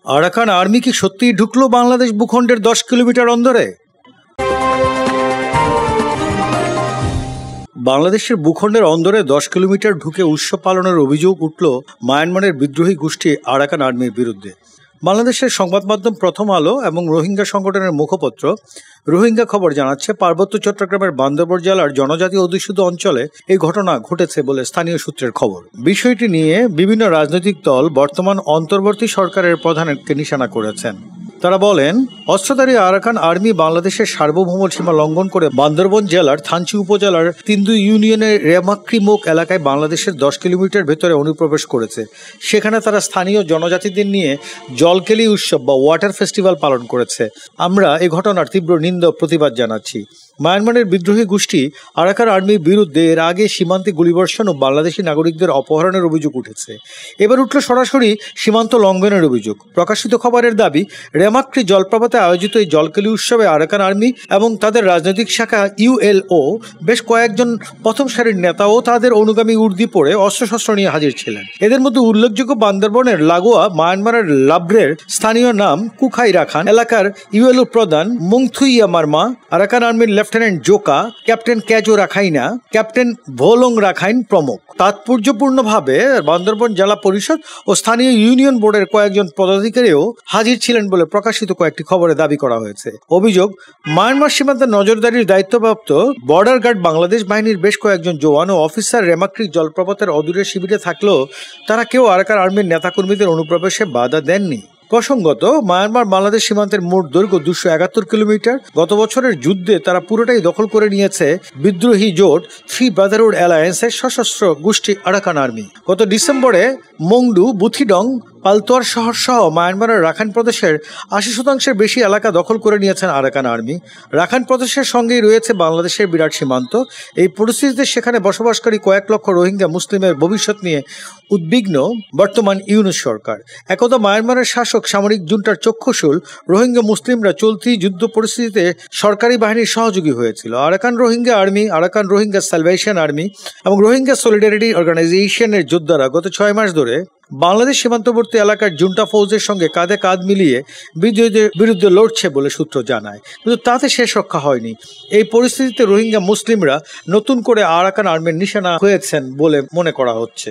Arakan army কি সত্যিই ঢুকলো বাংলাদেশ ভূখণ্ডের 10 কিলোমিটার অন্দরে? বাংলাদেশের ভূখণ্ডের অন্দরে 10 কিলোমিটার ঢুকে উৎসব পালনের অভিযোগ উঠল মায়ানমারের বিদ্রোহী গোষ্ঠী আরাকান আর্মির বিরুদ্ধে। বাংলাদেশের সংবাদ মাধ্যম প্রথম আলো এবং রোহিঙ্গা সংগঠনের মুখপত্র রোহিঙ্গা খবর জানাচ্ছে, পার্বত্য চট্টগ্রামের বান্দরবান জেলার জনজাতি অধ্যুষিত অঞ্চলে এই ঘটনা ঘটেছে বলে স্থানীয় সূত্রের খবর। বিষয়টি নিয়ে বিভিন্ন রাজনৈতিক দল বর্তমান অন্তর্বর্তী সরকারের প্রধানকে নিশানা করেছেন। তারা বলেন, অস্ত্রধারী আরাকান আর্মি বাংলাদেশের সার্বভৌম সীমা লঙ্ঘন করে বান্দরবান জেলার থানচি উপজেলার তিন্দু ইউনিয়নের রেমাক্রিমোক এলাকায় বাংলাদেশের 10 কিলোমিটার ভেতরে অনুপ্রবেশ করেছে। সেখানে তারা স্থানীয় জনজাতিদের নিয়ে জলকেলি উৎসব বা ওয়াটার ফেস্টিভ্যাল পালন করেছে। আমরা এই ঘটনার তীব্র নিন্দা প্রতিবাদ জানাচ্ছি। মায়ানমারের বিদ্রোহী গোষ্ঠী আরাকান আর্মির বিরুদ্ধে এর আগে সীমান্তে গুলিবর্ষণ ও বাংলাদেশি নাগরিকদের অপহরণের অভিযোগ উঠেছে। এবার উঠল সরাসরি সীমান্ত লঙ্ঘনের অভিযোগ। প্রকাশিত খবরের দাবি, রেমাক্রি জলপ্রপাতে আয়োজিত এই জলকেলি উৎসবে আরাকান আর্মি এবং তাদের রাজনৈতিক শাখা ইউএলও বেশ কয়েকজন প্রথম সারির নেতা ও তাদের অনুগামী উর্দি পরে অস্ত্রশস্ত্র নিয়ে হাজির ছিলেন। এদের মধ্যে উল্লেখযোগ্য বান্দরবনের লাগোয়া মায়ানমারের লাব্রের স্থানীয় নাম কুখাই রাখান এলাকার ইউএলও প্রধান মুংথুইয়া মার্মা, আরাকান আর্মির লেফটেন্যান্ট জোকা, ক্যাপ্টেন ক্যাজো রাখাইনা, ক্যাপ্টেন ভোলং রাখাইন প্রমুখ। তাৎপর্যপূর্ণভাবে বান্দরবান জেলা পরিষদ ও স্থানীয় ইউনিয়ন বোর্ডের কয়েকজন পদাধিকারীও হাজির ছিলেন বলে প্রকাশিত কয়েকটি খবরে দাবি করা হয়েছে। অভিযোগ, মায়ানমার সীমান্তে নজরদারির দায়িত্বপ্রাপ্ত বর্ডার গার্ড বাংলাদেশ বাহিনীর বেশ কয়েকজন জওয়ান ও অফিসার রেমাক্রি জলপ্রপাতের অদূরে শিবিরে থাকলেও তারা কেউ আরাকান আর্মির নেতাকর্মীদের অনুপ্রবেশে বাধা দেননি। প্রসঙ্গত, মায়ানমার বাংলাদেশ সীমান্তের মোট দৈর্ঘ্য 271 কিলোমিটার। গত বছরের যুদ্ধে তারা পুরোটাই দখল করে নিয়েছে বিদ্রোহী জোট 3 ব্রাদারহুড অ্যালায়েন্সের সশস্ত্র গোষ্ঠী আরাকান আর্মি। গত ডিসেম্বরে মংডু, বুথিডং, পালতোয়ার শহর সহ মায়ানমারের রাখাইন প্রদেশের 80% বেশি এলাকা দখল করে নিয়েছেন আরাকান আর্মি। রাখাইন প্রদেশের সঙ্গেই রয়েছে বাংলাদেশের বিরাট সীমান্ত। এই পরিস্থিতিতে সেখানে বসবাসকারী কয়েক লক্ষ রোহিঙ্গা মুসলিমের ভবিষ্যৎ নিয়ে উদ্বিগ্ন বর্তমান ইউনূস সরকার। একদা মায়ানমারের শাসক সামরিক জুন্টার চক্ষুশূল রোহিঙ্গা মুসলিমরা চলতি যুদ্ধ পরিস্থিতিতে সরকারি বাহিনীর সহযোগী হয়েছিল। Arakan Rohingya army, Arakan Rohingya salvation army এবং রোহিঙ্গা সলিডারিটি অর্গানাইজেশনের যোদ্ধারা গত 6 মাস ধরে বাংলাদেশ সীমান্তবর্তী এলাকার জুন্টা ফৌজের সঙ্গে কাঁধে কাঁধ মিলিয়ে বিদ্রোহীদের বিরুদ্ধে লড়ছে বলে সূত্র জানায়। কিন্তু তাতে শেষ রক্ষা হয়নি। এই পরিস্থিতিতে রোহিঙ্গা মুসলিমরা নতুন করে আরাকান আর্মির নিশানা হয়েছেন বলে মনে করা হচ্ছে।